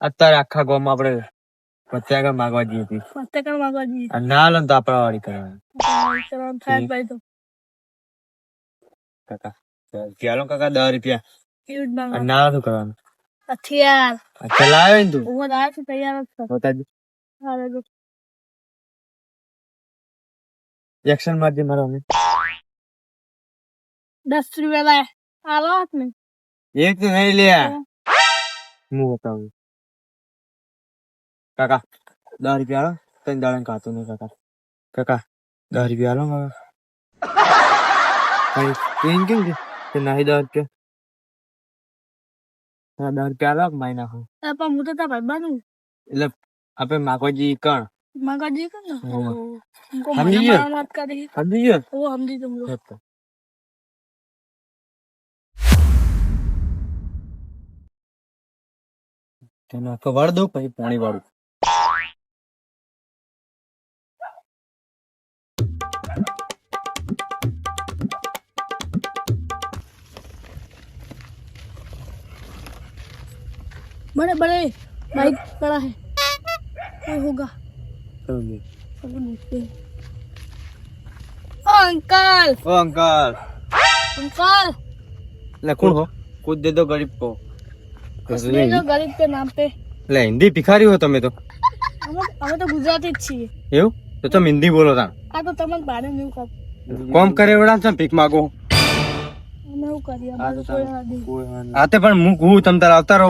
અત્યારે આખા ગામમાં આપણે પત્યાગર માગવા જઈએ છીએ. પત્યાગર માગવા જઈએ. ના હાલે ને તો આપણા વાળી કરવાની. થાય ભાઈ તો કાકા ચાલો કાકા 10 રૂપિયા. એવું જ માંગવા. ના શું કરવાનું? હથિયાર ચલાવ્યો ને તું? હું લાવ્યો છું, તૈયાર જ છે. બતાજી. હાલે જો. એક્શન મારજે મારો. 10 રૂપિયા લાય. હાલો હાથ ને. એક તો નહીં લે. હું બતાવું કાકા 10 રૂપિયા હાલો. તને દાડે ખાતું નહીં કાકા. કાકા 10 રૂપિયા હાલો કાકા. કેમ કેમ કે નહીં 10 રૂપિયા? હા 10 રૂપિયા હાલો માઈ નાખો. પણ હું તો તાર ભાઈ બનું. એટલે આપણે માગવાજી કણ માગવા જઈએ કે ને. સમજી ગયો? વાત કરી. સમજી ગયો? ઓ સમજી જમલો. તેને આખો વાળ દઉં પછી પાણી વાળું. बड़े बड़े बाइक बड़ा है कोई होगा સમજી. चलो देखते हैं ओ अंकल ઓ અંકલ अंकल એટલે કોણ હો? કૂદ દે દો ગરીબ કો. उसने जो गरीब के नाम पे એટલે હિન્દી ભિખારી હો તમે તો. हमें तो गुजराती જ છીએ એવું તો તમે હિન્દી બોલો તા. આ તો તમને ભાડે નહીં કર કોમ કરે વડા છે ભીખ માગો. અમે એવું કરીએ અમારે કોઈ હાથ નહીં. આ તે પણ હું તમ તાર આવતા રહો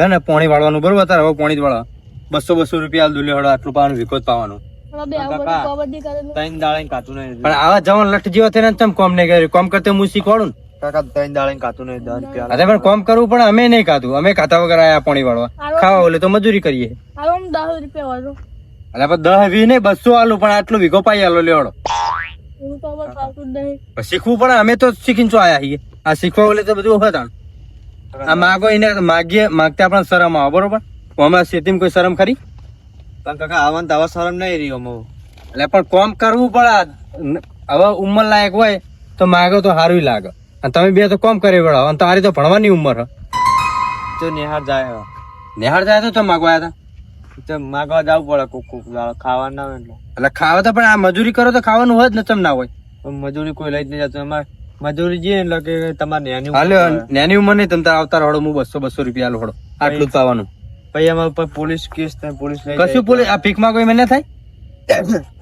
હે ને પાણી વાળવાનું બરોબર. અત્યારે હવે પાણી જ વાળવા 200 રૂપિયા દુલે હડો આટલું પાવાનું વિકોત પાવાનું. હવે બે આવું બધું કબડ્ડી કરેલું. ત્રણ દાડે કાતું નહીં. પણ આવા જવાન લઠ જેવા થઈને તમ કોમ નહીં કર્યું. કોમ કરતે હું શીખવાડું ને. કાકા ત્રણ દાડે કાતું નહીં 10 રૂપિયા. અરે પણ કોમ કરવું પણ અમે નહીં ખાતું. અમે ખાતા વગર આયા પાણી વાળવા. ખાવા ઓલે તો મજૂરી કરીએ. હવે આમ 10 રૂપિયા વાળો એટલે પણ 10 20 નહીં 200 આલું પણ આટલું વિગો પાઈ આલો લેવડો. એવું તો હવે ખાતું જ નહીં. શીખવું પડે. અમે તો શીખીને શું આયા છીએ. આ શીખવા ઓલે તો બધું હતા. આ માગો એને માગીએ માગતા આપણે શરમ આવે બરોબર. અમારા ખેતીમાં કોઈ શરમ ખરી? પણ કાકા આવવાનું તો શરમ નહીં રહી અમે. એટલે પણ કોમ કરવું પડે. હવે ઉંમર લાયક હોય તો માગો તો સારું લાગે. અને તમે બે તો કોમ કરી વળો. અને તારી તો ભણવાની ઉંમર હ. તો નિહાળ જાય. નિહાળ જાય તો તમે માગવા આવ્યા હતા? માગવા જવું પડે કોક ખાવા ના હોય એટલે ખાવા તો પણ આ મજૂરી કરો તો ખાવાનું હોય જ ને. ચમ ના હોય? મજૂરી કોઈ લઈ જ નહીં જતું. અમારે મજૂરી જઈએ એટલે કે તમારે નાની ઉંમર નહીં. તમે આવતા હડો હું 200 રૂપિયા આલો હડો આટલું જ પાવાનું. પછી એમાં પોલીસ કેસ થાય. પોલીસ કશું પોલીસ આ ભીખ માં કોઈ મને થાય?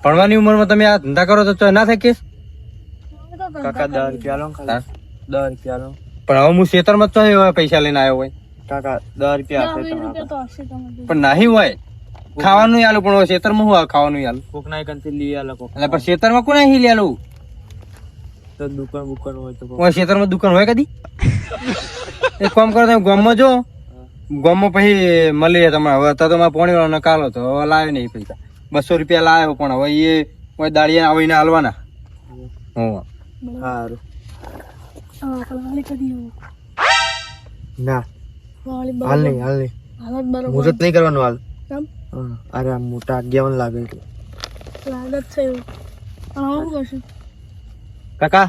ભણવાની ઉંમરમાં તમે આ ધંધા કરો તો ના થાય કેસ? કાકા 10 રૂપિયા લો. 10 રૂપિયા લો. પણ હવે હું ખેતરમાં તો પૈસા લઈને આવ્યો હોય. કાકા 10 રૂપિયા તો હશે તમારે. પણ નહીં હોય. ખાવાનું આલું પણ ખેતરમાં હું ખાવાનું આલું. કોક ના કંથી લઈ આલો કોક. એટલે પણ ખેતરમાં કોને લઈ આલું? તો દુકાન હોય તો ખેતરમાં દુકાન હોય કદી? એક કામ કરો તમે ગામમાં જો. ગામમાં પછી મળી તમારે. હવે તો તમારે પાણી વાળો કાલો તો હવે લાવે નહીં પૈસા. 200 રૂપિયા લાવ્યો પણ હવે એ દાડિયા આવીને હાલવાના. સારું ના હાલ નહીં હાલ નહીં. મુહૂર્ત નહીં કરવાનું હાલ. અરે મોટા 11 લાગે કાકા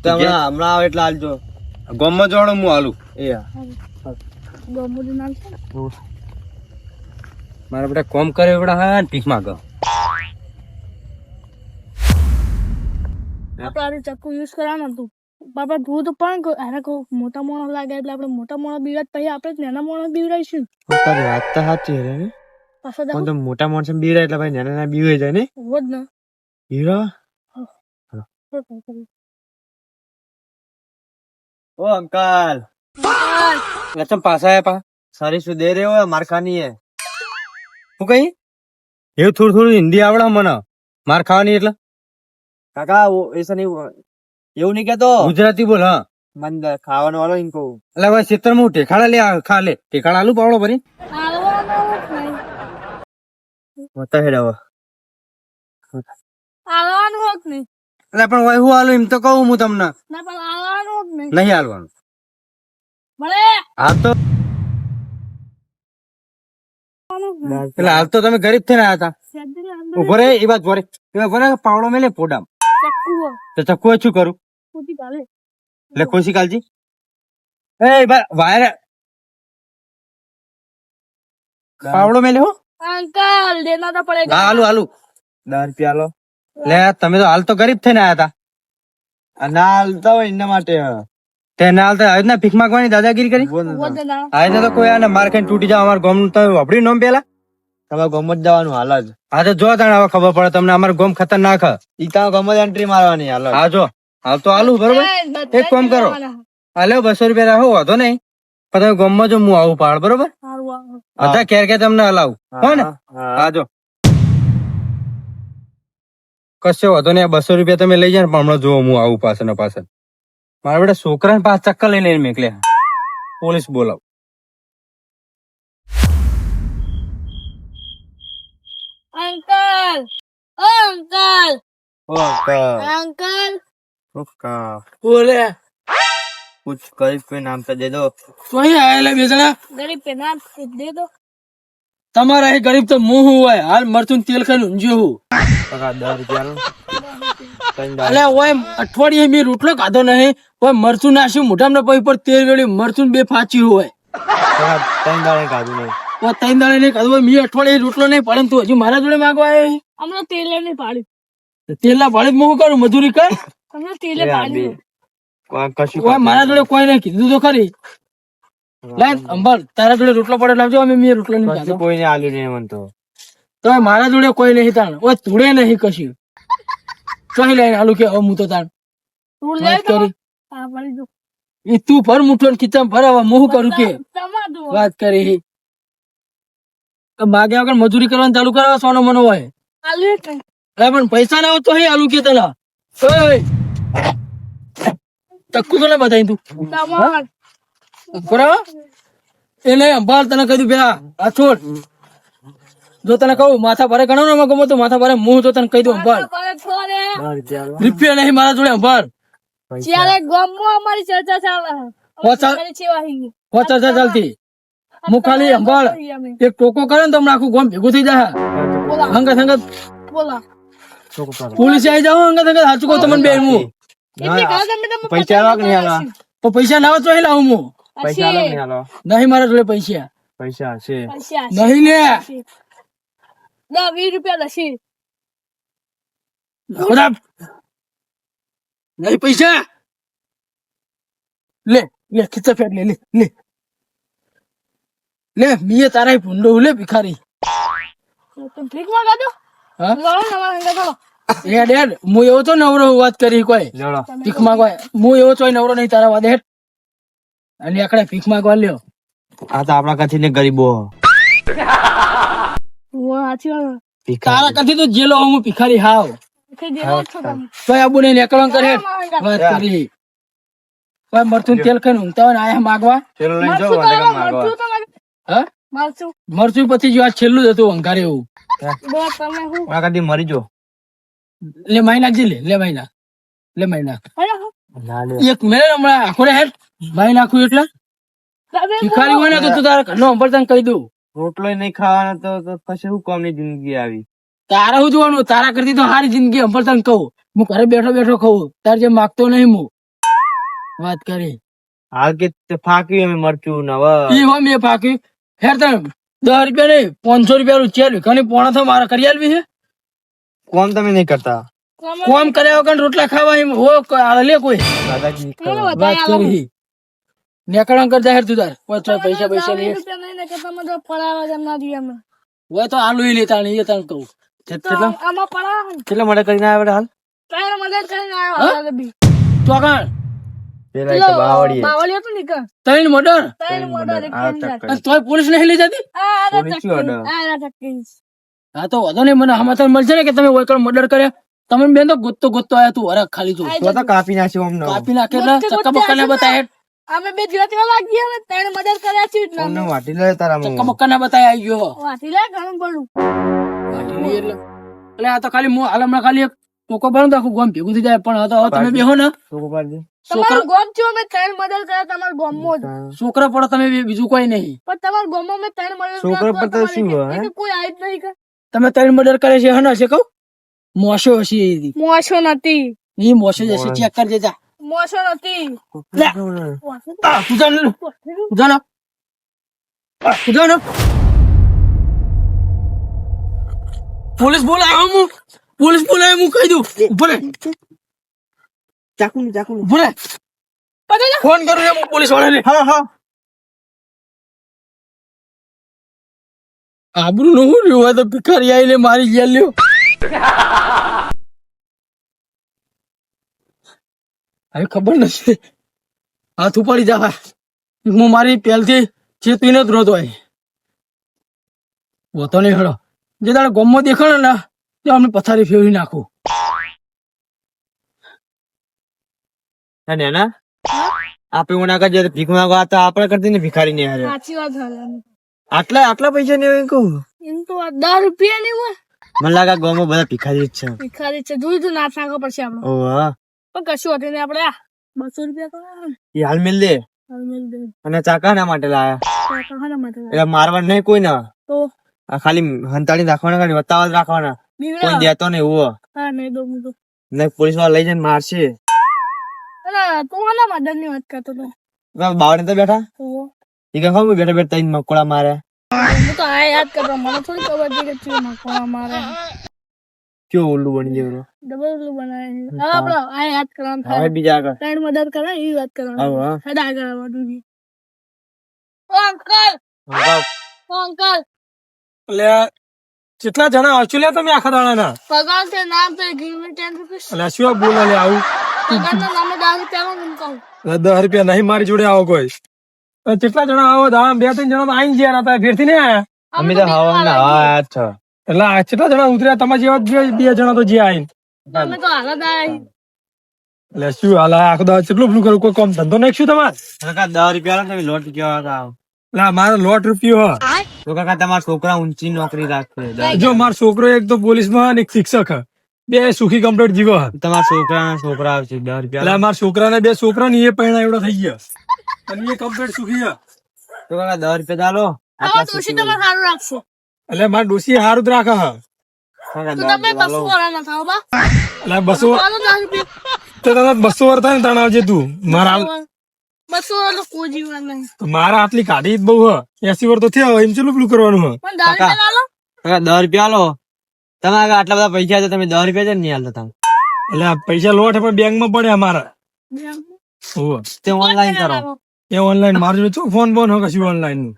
હમણાં આવે એટલે હાલજો. ગમમાં જોડો હું હાલું. મારા બેટા કોમ કરે એવડા હા ભીખ માંગ. આપડે ચક્કુ યુઝ કરવાનું હતું. બાપા તું તો પણ એને મોટા મોણસ લાગે એટલે આપણે મોટા મોણસ બીવડાય પછી આપણે નાના મોણસ બીવડાઈશું. તારી વાત તો સાચી છે. પાછા મોટા માણસ બીવડાય એટલે ભાઈ નાના નાના બીવાઈ જાય ને. હોત ને બીવડાવા. ઓ અંકલ લચમ પાછા આયા પા સારી શું દે રહ્યો માર ખાની હે. હું કઈ એવું થોડું હિન્દી આવડે મને. માર ખાવાની એટલે કાકા એસા નહીં એવું નહીં કેતો. ગુજરાતી બોલ. હા મને ખાવાનું વાળો ઇનકો. એટલે ભાઈ ક્ષેત્રમાં હું ઠેકાડા લે ખા લે. ઠેકાડા આલુ પાવડો ભરી મતા હેડાવા આલવાનું હોત નહીં. એટલે પણ હું હાલું એમ તો કહું હું તમને. ના પણ આલવાનું હોત નહીં. નહીં હાલવાનું. ભલે હા તો એટલે હાલ તો તમે ગરીબ થઈને આવ્યા હતા. ઉભો રે એ વાત ભરે પાવડો મેલે પોડામ તો ચક્કુ શું કરું? એટલે ખુશી કાલજી એ વાયર પાવડો મેલે હો अंकल देना तो पड़ेगा હા હાલું 10 રૂપિયા લો લે તમે તો હાલ તો ગરીબ થઈને આયા હતા ના હાલતા હોય એના માટે તે ના હાલતા આવી ના ભીખ માંગવાની દાદાગીરી કરી वो देना આજે તો કોઈ આને માર ખાઈને તૂટી જાવ અમાર ગામ નું તમે વાપરી નોમ પેલા તમારે ગમ જ જવાનું હાલ જ હા તો જો તાણ હવે ખબર પડે તમને અમારું ગામ ખતરનાક હ. ઈ તમે ગમ જ એન્ટ્રી મારવાની હાલ જ. હા જો હાલ તો હાલું બરોબર એક કામ કરો હાલે 200 રૂપિયા રાખો વાંધો નહીં પણ તમે ગામમાં જો હું આવું પહાડ બરોબર હતા ક્યારે ક્યારે તમને હલાવું હો ને હા જો કશો વાંધો નહીં 200 રૂપિયા તમે લઈ જાય ને પણ હમણાં જો હું આવું પાછળ ને પાછળ મારા બેટા છોકરા પાસ ચક્કર લઈને મેકલ્યા પોલીસ બોલાવ अंकल ओ अंकल ઓકા अंकल ઓકા બોલે कुछ गरीब पे नाम पे दे दो કોઈ આયેલા બેસણા गरीब पे नाम दे दो તમારા એ ગરીબ તો મું હોય હાલ મરચું તેલ ખાઈને ઊંઝ્યો હું કાકા 10 રૂપિયા લો અલે ઓય અઠવાડિયે મેં રોટલો ખાધો નહીં ઓય મરચું નાખ્યું મોઢામાં પછી પર તેલ વેળ્યું મરચું બે ફાચી હોય કાકા 3 દાડે કાઢું નહીં ઓ ત્રણ દાડે નહીં ખાધું મેં અઠવાડિયે રોટલો નહીં પડે તું હજુ મારા જોડે માંગવા આવ્યો हमने तेले नहीं पाड़ी તેલ ના ભાડે હું કરું મજૂરી કર हमने तेले पाड़ी કશું ઓય મારા જોડે કોઈ નહીં કીધું તો ખરી લાય અંબાર તારા જોડે રોટલો પડે લાવજો અમે મેં રોટલો નહીં ખાધો કોઈને આલ્યું નહીં મન તો તો મારા જોડે કોઈ નહીં તાણ ઓય તુડે નહીં કશું ચોહી લઈને આલુ કે હું તો તાણ तू ले વાત तो કરી हां पाड़ी दो એ તું ભર મુઠો ને ખીચામાં ભરાવા મોહ કરું કે तमा दो વાત કરી માગ્યા વગર મજૂરી કરવાનું ચાલુ કરવા સોનો મનો હોય आलू एक અરે પણ પૈસા ના હોય તો હે આલુ કે તલા ઓય ટક્કુ તો ને બતાવી તું टमाटर બરાબર એને અંબાલ તને કહી દઉં પેલા આ છોડ જો તને કહું માથા ભારે ગણો ને ગમો તો માથા ભારે મું તો તને કહી દઉં અંબાલ पर छोड़े 10 રૂપિયા લો રૂપિયા નહીં મારા જોડે અંબાલ चारे गमो हमारी चर्चा चल रहा है पहुंचा- हमारी सेवा ही પચાસ ચાલતી હું ખાલી અંબાલ એક ટોકો કરે ને તો હમણાં આખું ગામ ભેગું થઈ જાય बोला હંગત હંગત बोला પોલીસ આવી જાવ હંગત હંગત સાચું કહું તમને બે હું इतने कहा था मैं પૈસા લાગ નહીં આલા તો પૈસા ના હોય તો અહીં લાવું હું પૈસા લાગ નહીં આલો નહીં મારા જોડે પૈસા પૈસા છે अच्छा નહીં લે 20 रुपया दसी બધા નહીં પૈસા લે લે ખીચા ફેટ લે લે લે લે મીએ તારા ભૂંડો લે ભિખારી तुम ठीक मांगा दो હા लो नवा हंगा चलो ડેડ ડેડ હું એવો તો નવરો વાત કરી કોઈ લેડો ભીખ માંગવા હું એવો ચોય નવરો નહીં તારા વાદે હેઠ અને આકડે ભીખ માંગવા લ્યો આ તો આપણા કથી ને ગરીબો वो अच्छी बात તારા કથી તો જેલો હું ભિખારી હાવ है दे दो छोटा તો આબુ ને નેકળણ કરે વાત કરી કોઈ મરચું તેલ ખાઈને ઊંઘતા હોય ને આયા માગવા ચલો લઈ मरचू જાઓ तो વાંધે मरचू માગવા तो હા मरचू મરચું પછી જો આ છેલ્લું જ હતું અંગારે એવું बहुत समय हूँ આ કદી મરી જો લે માઈ નાખજે લે માઈ નાખ લે માઈ નાખ अरे ના લે એક મિનિટ હમણાં આખો રે હેઠ માઈ નાખું એટલે ભિખારી હોય ને તો તું તારા ઘરનો અંબર તને કહી દઉં રોટલો નહીં ખાવાનો તો પછી શું કામની જિંદગી આવી તારા શું જોવાનું તારા કરતી તો સારી જિંદગી અંબર તને કહું હું ઘરે બેઠો બેઠો ખાઉં તારે જે માગતો નહીં હું વાત કરી હાલ કે ફાક્યું અમે મરચું ને હવે ઈ હો મેં પાક્યું હેર તને 10 રૂપિયા નહીં 500 રૂપિયા નું ચેલ વિખાની પોણા તો મારા કરી આલવી છે કોમ તમે નહીં કરતા કોમ કર્યા વગર રોટલા ખાવા એમ હો લે કોઈ દાદાજી વાત કરી નેકળણ કરતા હેર તું તાર કોઈ તો પૈસા પૈસા લે रुपया नहीं लेके तो मुझे पड़ा जमना दिया मैं હોય તો આલુ લેતા નહીં એ તને કહું કેટલા आमा पड़ा है કેટલા મળે કરીને આવ્યા હાલ तारे मदद करने आया हाँ? वाला भी ચોકણ પેલા એક બાવળી बावलिया तो निकल ત્રણ મોટર तारे मोटर एक આ दिन ટક્કર. અને તોય પોલીસ નહીં લઈ જતી आरा પોલીસ શું चक्की અડે? आरा चक्की હા તો વાંધો નહીં મને સમાચાર મળશે ને કે તમે ઓયકણ મર્ડર કર્યા તમે બેન તો ગોતતો ગોતતો આયા તું હરખ ખાલી તું તો તો કાપી નાખ્યો અમને કાપી નાખે એટલે ચક્કા બક્કા ના બતાય અમે બે જીવતી લાગી અમે તારે મદદ કર્યા છે એટલે અમને વાટી લે તારા ચક્કા મું બક્કા ના બતાય આવી ગયો વાતી લે ઘણું પડું એટલે આ તો ખાલી હું હાલ હમણાં ખાલી એક ટોકો બનું તો આખું ગામ ભેગું થઈ જાય પણ હવે તો હવે તમે બેહો ને શું પાડી તમારું ગોમ છો અમે તારે મદદ કર્યા તમારા ગોમમાં જ છોકરા પડો તમે બીજું કોઈ નહીં પણ તમારા ગોમમાં મેં તારે મદદ છોકરા પર તો શું હોય, હે? કોઈ આવી જ નહીં કે તમે ત્રણ મર્ડર કરે છે હને હશે કહું મોશો હશે એ મોશો નથી ઈ મોશો જશે ચેક કરજે જા મોશો નથી લે તું જા ને તું જા ને તું જા ને પોલીસ બોલાયો હું કહી દઉં ઉભો રે ઉભો રે ફોન કરું એમ પોલીસ વાળાને આબરૂ નું શું રહ્યું હોય તો ભિખારી આવીને મારી ગયા લ્યો હવે ખબર નથી હાથ ઉપાડી જા હું મારી પહેલથી ચેતવીને જ રોતો હોય હોતો નહીં હેડો જે તારે ગમો દેખાડે ને તો અમને પથારી ફેરવી નાખું નેના આપણે ઓના કરજે ભીખ માંગવા તો આપણે કરતી ને ભિખારી ને હારે સાચી વાત હાલે આટલા પૈસા ને કહું એમ તો 10 રૂપિયા ની હોય મને લાગે ગામમાં બધા ભિખારી જ છે ભિખારી છે જોયું ના નાખવા પડશે આપણે ઓહ પણ કશું હતું ને આપણે 200 રૂપિયા તો એ હાલ મિલ દે હાલ મેલ દે અને ચાકા ના માટે લાયા કહાના માટે એટલે મારવા નહીં કોઈ ના તો આ ખાલી હંતાડી રાખવાના ખાલી વતાવા જ રાખવાના કોઈ બીવડા દેતો નહીં એવો હા નહીં દો હું તો ને પોલીસ વાળા લઈ જઈને મારશે અરે તું આના મદદ ની વાત કરતો તો બાવડે તો બેઠા તો એ કહે બેઠા બેઠા તઈને મકોડા મારે હું તો આ યાદ કરતો મને થોડી ખબર હતી કે તું મકોડા મારે કેવું ઉલ્લુ બની ગયું ડબલ બનાવે હવે આપણે આ યાદ કરવાનું હવે થાય બીજા આગળ ત્રણ મદદ કરે એ વાત કરવાની હા હેડ આગળ આવવાનું છે ઓ અંકલ ઓ અંકલ એટલે કેટલા જણા આવશું લે તમે આખા દાડાના પગાર છે નામ તો give me 10 rupees એટલે શું બોલે લે આવું પગાર ના નામે 10 રૂપિયા નું કહું 10 રૂપિયા નહીં મારી જોડે આવો કોઈ કેટલા જણા આવો દા 2-3 જણા તો આઈ ગયા હતા ફેરથી ને આયા અમે તો હવા હા છો એટલે આ કેટલા જણા ઉતર્યા તમારા જેવા બે જણા તો જે આઈ અમે તો હાલત આયા એટલે શું હાલ આખો દાડો કેટલું પેલું કરું કોઈ કામ ધંધો નાખ્યું તમારે કાકા 10 રૂપિયા તમે લોટ કેવા હતા એટલે મારો લોટ રૂપિયો તો કાકા તમારા છોકરા ઊંચી નોકરી રાખશે જો મારો છોકરો એક તો પોલીસમાં અને એક શિક્ષક હે. બે સુખી કમ્પ્લીટ જીવો હે. તમારા છોકરા આવશે 10 એટલે રૂપિયા મારા છોકરાને બે છોકરા ને એ પૈણા એવડો થઈ ગયા અને એ કમ્પ્લીટ સુખી હે. તો કાકા 10 રૂપિયા ચાલો હવે દોશી તમે સારું રાખશો એટલે મારા ડોસી હારું જ રાખે હે. કાકા તો તમે 200 વાળા ના થાવ બા એટલે 200 ચાલો 10 રૂપિયા તો તને 200 વાર થાય ને તાણ આવજે તું મારા 200 વાળો કોઈ જીવન નહીં મારા આટલી કાઢી જ બહુ હે 80 વાર તો થયા એમ ચેલું પેલું કરવાનું હે પણ 10 રૂપિયા ચાલો કાકા 10 રૂપિયા લો તમે આગળ આટલા બધા પૈસા છે તમે 10 રૂપિયા જ નહીં હાલતા તમે એટલે આ પૈસા લોટ પણ બેંક માં પડે અમારા ઓહ તે ઓનલાઈન કરો એ ઓનલાઈન મારી જોડે શું ફોન બોન હો કશું ઓનલાઈન નું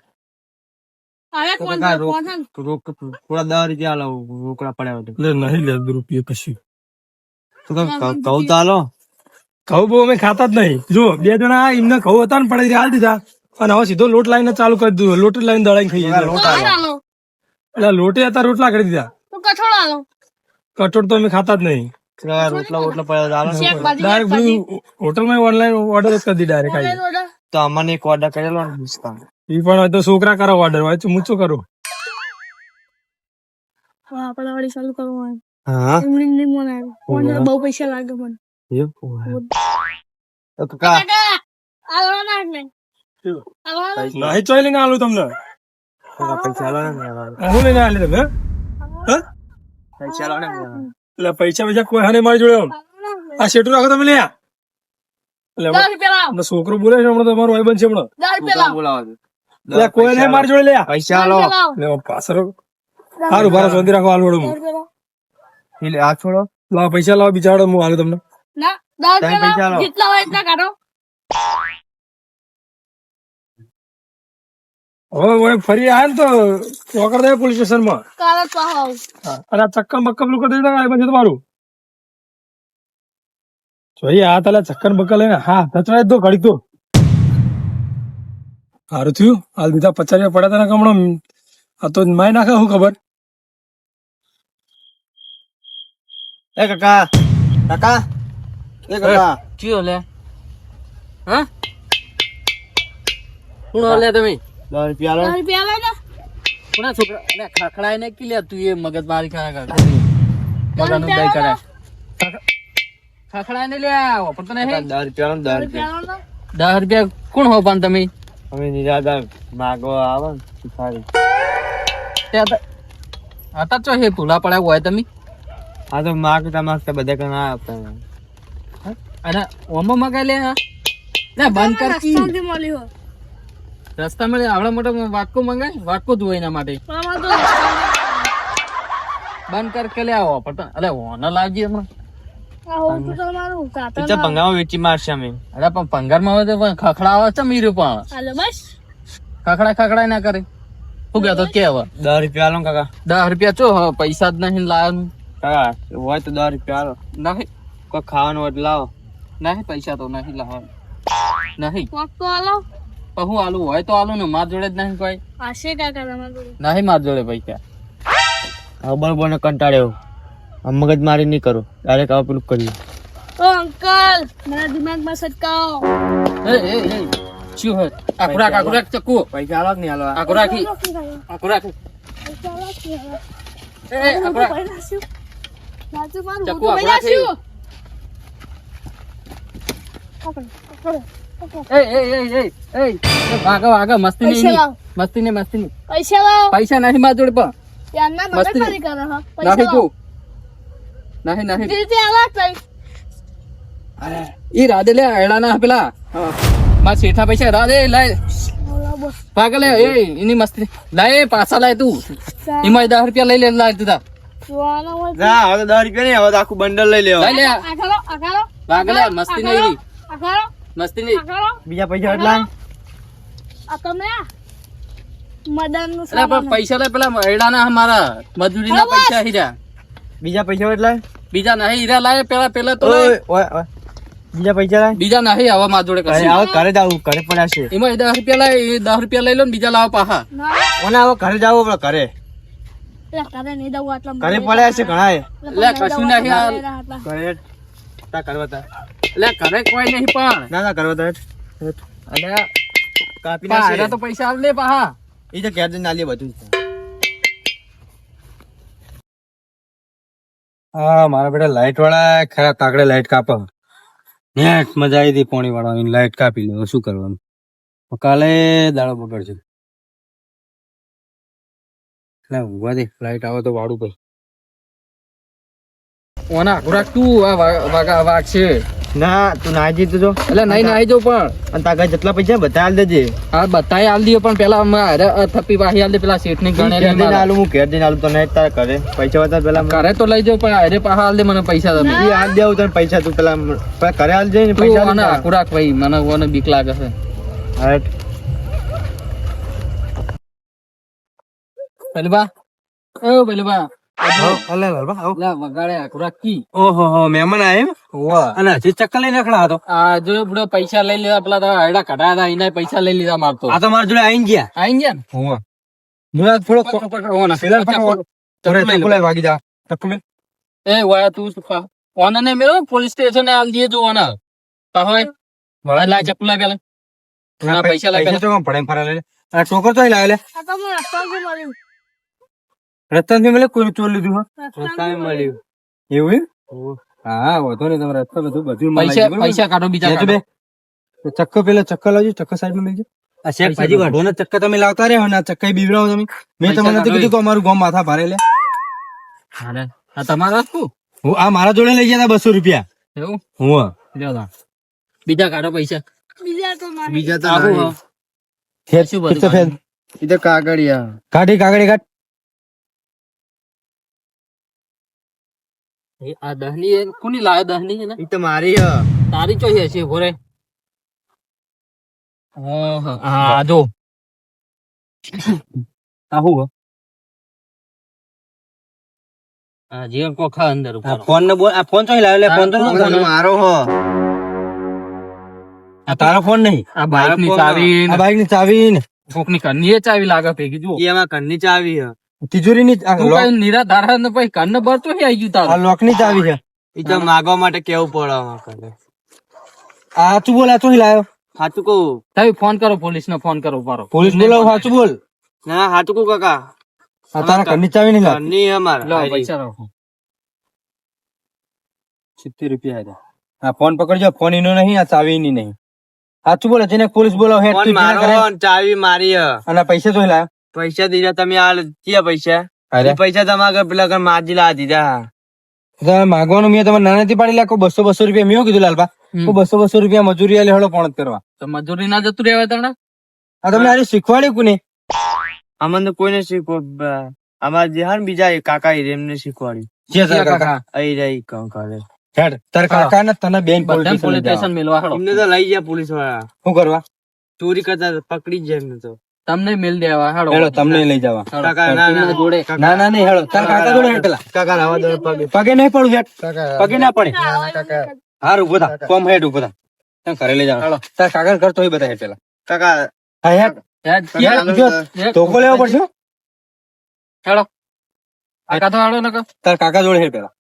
હવે તો કોણ કાકા કોણ થોડા 10 રૂપિયા લો રોકડા પડ્યા હોય એટલે નહીં લે રૂપિયા કશું તો કાકા કહું તો હાલો ઘઉં બહુ અમે ખાતા જ નહીં જો બે જણા એમને ઘઉં હતા ને પડી હાલ દીધા અને હવે સીધો લોટ લાઈને ચાલુ કરી દીધું લોટ લાઈને દળાઈને ખાઈએ છીએ. લોટ કોણ હાલો આલો એટલે લોટે હતા રોટલા કરી દીધા તો કઠોળ આલો કઠોળ તો અમે ખાતા જ નહીં કાકા રોટલા પડ્યા હાલો શેક ભાજી ડાયરેક્ટ બધું હોટલમાં ઓનલાઈન ઓર્ડર જ કરી દી ડાયરેક્ટ આવી ઓર્ડર તો અમને એક ઓર્ડર કરેલો ને દોસ્તા એ પણ હોય તો છોકરા કરો ઓર્ડર હોય તો હું શું કરું આપણે વાળી ચાલુ કરવું હા ઇંગ્લિશ ની મને કોણ બહુ પૈસા લાગે મને તો કાકા કાકા આલો ના ને આલો નહીં ચોઈ લઈને આલું તમને પૈસા હાલો ને હું લઈને આલી તમે હે? પૈસા હાલો ને એટલે પૈસા કોઈ હાને મારી જોડે આમ. આ શેઠું રાખો તમે લે એટલે 10 રૂપિયા લાવો છોકરો બોલે છે હમણાં તમારો ભાઈ બનશે હમણાં 10 રૂપિયા લાવો બોલાવો એટલે કોઈ નહીં મારી જોડે લે પૈસા હાલો લે પાછળ સારું ભારે શોધી રાખો હાલ વડું આ છોડો લાવ પૈસા લાવો બિચારો હું હાલું તમને ના 10 તમે પૈસા રૂપિયા લાવો. લાવો જેટલા હોય એટલા કાઢો હવે ફરી આયા ને તો ચોકડ દે પોલીસ સ્ટેશન માં કાલે તો આવો અને આ ચક્કર બક્કર પેલું કરી દેતા આ બનશે તમારું જોઈએ આ તાલે ચક્કર બક્કર લઈને હા તચવાય દો ઘડી તો સારું થયું હાલ દીધા 50 પડ્યા તને કમણો આ તો માય નાખે શું ખબર એ કાકા કાકા એ કાકા ચિયો લે હા કોણ લે તમે 10 રૂપિયા હાલો 10 રૂપિયા લાવો કોના છોકરા અને ખખડાય ને કે લે તું એ મગજ મારી ખરા કર મગજનું દઈ કરે ખખડાય ને લે વાપરતો નહીં 10 રૂપિયા હાલો, 10 રૂપિયા રૂપિયા 10 રૂપિયા કોણ હો પણ તમે અમે નિરાધાર માગવા આવે ને ભિખારી. હતા ચો હે ભૂલા પડ્યા હોય તમે આ તો માગતા માગતા બધા કના આપતા અને ઓમાં મગાઈ લે હા ના બંધ કર કી રસ્તામાંથી મળી હોય રસ્તા મળે આવડા મોટા વાટકો મંગાય વાટકો જ હોય એના માટે પણ અમારે તો રસ્તામાં બંધ કર કે લે આવો પટન અલે ઓને લાવજી હમણાં આ હોવું તો તમારું કાતર તો ભંગામાં વેચી મારશે અમે. અરે પણ ભંગારમાં હોય તો પણ ખખડાવે છે મીરું પણ હાલો બસ ખખડા ના કરે શું કહેતો કે હવે 10 રૂપિયા આલો ને કાકા. 10 રૂપિયા ચો હવે પૈસા જ નહીં લાવવાનું કાકા હોય તો 10 રૂપિયા આલો. નહીં કોઈ ખાવાનું હોય તો લાવો. નહીં પૈસા તો નહીં લાવવાનું નહીં કોક તો હાલો પણ હું આલુ હોય તો આલુ ને માર જોડે જ નહીં કોઈ હશે કાકા તમારા જોડે નહીં માર જોડે પૈસા હવે બરોબર ને કંટાળ્યો. આમ મગજ મારી નહીં કરો. ડાયરેક્ટ આવું પેલું કર્યું. ઓ અંકલ મારા દિમાગમાં સટકાઓ એ શું હોય આકુરાક ચક્કુ પૈસા આલો કે નહીં આલો? આકુરાકી એ આકુરાક ચક્કુ આકુરાકી એ વાગા મસ્તી નહીં મસ્તી નહીં પૈસા લાવો પૈસા નહીં માર જોડે પણ યારના મસ્તી મગજમારી કરો હો પૈસા નહીં લાવો તું નહીં દીદી આલા તઈ ઈ રાધે લે એડા ના પેલા માર શેઠા પૈસા રાધે લાય બોલો પાગલ એ એની મસ્તી લાય પાછા લાય તું એમાં 10 રૂપિયા લઈ લે લાય તું જોવાનો હોય ના હવે તો 10 રૂપિયા નહીં, હવે તો આખું બંડલ લઈ લેવા. લઈ લે આખાલો પાગલ મસ્તી નહીં આખાલો મસ્તી નહીં આખાલો બીજા પૈસા એટલા આ તમે મદન નું અરે પણ પૈસા લે પેલા એડા ના મારા મજૂરી ના પૈસા હીરા બીજા પૈસા એટલા બીજા નહીં હીરા લાય પેલા તો લાય. બીજા પૈસા લાય. બીજા નહીં આવા માર જોડે અરે કશું હવે ઘરે જાવું, ઘરે પડ્યા છે. એમાં 10 રૂપિયા લાય એ 10 રૂપિયા લઈ લો ને બીજા લાવો પાહા ઓને હવે ઘરે જાવું આપણે ઘરે. કરે નહીં દઉં આટલા ઘરે પડ્યા છે ઘણા એ. લે કશું નહીં આ ઘરે તા કરવા તા. લે ઘરે કોઈ નહીં પણ ના ના કરવા તા. અરે કાપી પાહા નાખે. તો પૈસા આલ દે પાહા એ તો ઘેર જઈને આલીએ બધું. હા મારા બેટા લાઈટ વાળા ખરા તાકડે લાઈટ કાપો. નેટ મજા આવી હતી પોણી વાળા લાઈટ કાપી લે. શું કરવાનું? કાલે દાડો બગડશે. એટલે ઉભા દે લાઈટ આવે તો વાળું ભાઈ. ઓના આકુરાક તું આ વાગ છે ના તું ના જીત જો. એટલે નહીં નાઈ જો પણ અને તારા ઘરે જેટલા પૈસા બધા હાલ દેજે. આ બતાય આલ દીયો પણ પેલા મારે થપ્પી પાહી આલ દે પેલા શેઠ ની ઘેર ગણે જઈને આલું હું ઘેર જઈને આલું તો નહીં તારા ઘરે પૈસા હતા પેલા ઘરે તો લઈ જાવ પણ અરે પાહા આલ દે મને પૈસા તમે ઈ હાલ દેવું તને પૈસા તું પેલા ઘરે હાલ જઈને તું પૈસા આને આકુરાક ભાઈ મને ઓને બીક લાગે છે પેલી બા ઓ પેલી બા લે વગાડે આકુરાક કી ઓહો હો મહેમાન આયા વાહ અને હજી ચક્કર લઈને રખડા હતો. આ જો બુડો પૈસા લઈ લીધા પેલા તો આયડા કઢાયા હતા એના પૈસા લઈ લીધા મારતો આ તો મારા જોડે આઈ ગયા. આઈ ગયા ને હોવા મુરાદ થોડો પેલા ચક્કુ વાગી જા. ચક્કુ લે. એ વાયા તું શું ખા ઓને ને મેરો પોલીસ સ્ટેશન આલ દીએ જો ઓના પાહોય વળા લા ચકલા પેલા ના પૈસા લા પેલા તો કોણ પડે ફરા લે. આ છોકરો તો લાવે લે. આ તો મને રસ્તાથી મળ્યું રસ્તા થી મળે કોઈ ચોર લીધું હા. રસ્તામાં મળ્યું એવું એમ? હા વધો નહીં તમારે રસ્તા બધું પૈસા કાઢો બીજા બે ચક્કો પેલા ચક્કો લાવજો. ચક્કો સાઈડ માં મેલજો. આ શેઠ ભાજી વાઢોના ચક્કા તમે લાવતા રહ્યા ને ચક્કા બીવડાવો તમે. મેં તમને નથી કીધું કે અમારું ગામ માથા ભારે લે. અરે આ તમારા શું હું આ મારા જોડે લઈ ગયા હતા 200 રૂપિયા. એવું હું લ્યો તા બીજા કાઢો પૈસા બીજા તો મારે બીજા તો આવું નહીં. હો. શું બધું તો ફેર એ તો કાગળિયા કાઢી કાગળી કાઢ. એ આ દહની એ કોની લાયો દહની ને એ તો મારી હ. તારી ચોઈ હશે ભોરે ઓહો આ જો આ હું આ જીવન કોખા અંદર આ ઉપર ફોન ને બોલ. આ ફોન ચોઈ લાવ્યો લે. ફોન તો ફોન મારો હ. આ તારો ફોન નહીં. આ બાઈક ની ચાવી આ બાઈક ની ચાવી ને કોક ની કરની એ ચાવી લાગે ભેગી જો એ એમાં ઘરની ચાવી છે. તિજોરી ની તું કઈ નિરાધાર હે ને પછી કන්න બર તો આવી ગયું આ તારું લોક ની ચાવી છે. એ તો માગવા માટે કેવું પડે આમાં કરે. આ સાચું બોલ. આ ચોઈ લાવ્યો? સાચું કહું. તમે ફોન કરો પોલીસ ને ફોન કરો ઉભારો પોલીસ બોલાવો. સાચું બોલ. ના સાચું કહું કાકા. આ તારા ઘરની ચાવી નહીં લાવ. ઘરની અમારા લો પૈસા રાખો 70 રૂપિયા હતા. આ ફોન પકડજો. ફોન એનો નહીં. આ ચાવી એની નહીં. સાચું બોલે. જેને પોલીસ બોલાવો હેડ તું જેને કરે. ચાવી મારી હ. અને પૈસા જોઈ લાવ. પૈસા દીધા તમે આ કયા પૈસા અરે પૈસા તમારા પેલા ઘર માજી લા દીધા. માગવાનું મેં તમારે નાનાથી પાડી લાખો 200 રૂપિયા મેં કીધું લાલબા. 200 રૂપિયા મજૂરી આલે હળો પોણત કરવા. તો મજૂરી ના જતું રહેવા તને આ તમને આજે શીખવાડ્યું કોને? અમને તો કોઈને શીખવો અમારા જે હા બીજા કાકા એમને શીખવાડ્યું. જે તારા કાકા અહીં રહી કાલે હેડ તારા કાકા ને તને બેન બધાને પોલીસ પોલીસ સ્ટેશન મેલવા હાલો. એમને તો લઈ ગયા પોલીસ વાળા. શું કરવા ચોરી કરતા હતા, પકડી જ જાય એમને તો. તમને મેલ દેવા હાલો. હેડો તમને લઈ જવા કાકા ના ના જોડે ના ના નહીં હેડો તારા કાકા જોડે હેડ પેલા કાકા રાવા દો પગે. પગે નહીં પડું હેડ પગે ના પડે હારું ઉભો થા કોમ હેડ ઉભો થા તને ઘરે લઈ જવા તારા કાકા ઘર તો બધા હેડ પેલા કાકા હા હેડ હેડ, જો ધોકો લેવો પડશે હો. હેડો. કાકા તો હાલો નકર. તારા કાકા જોડે હેડ પેલા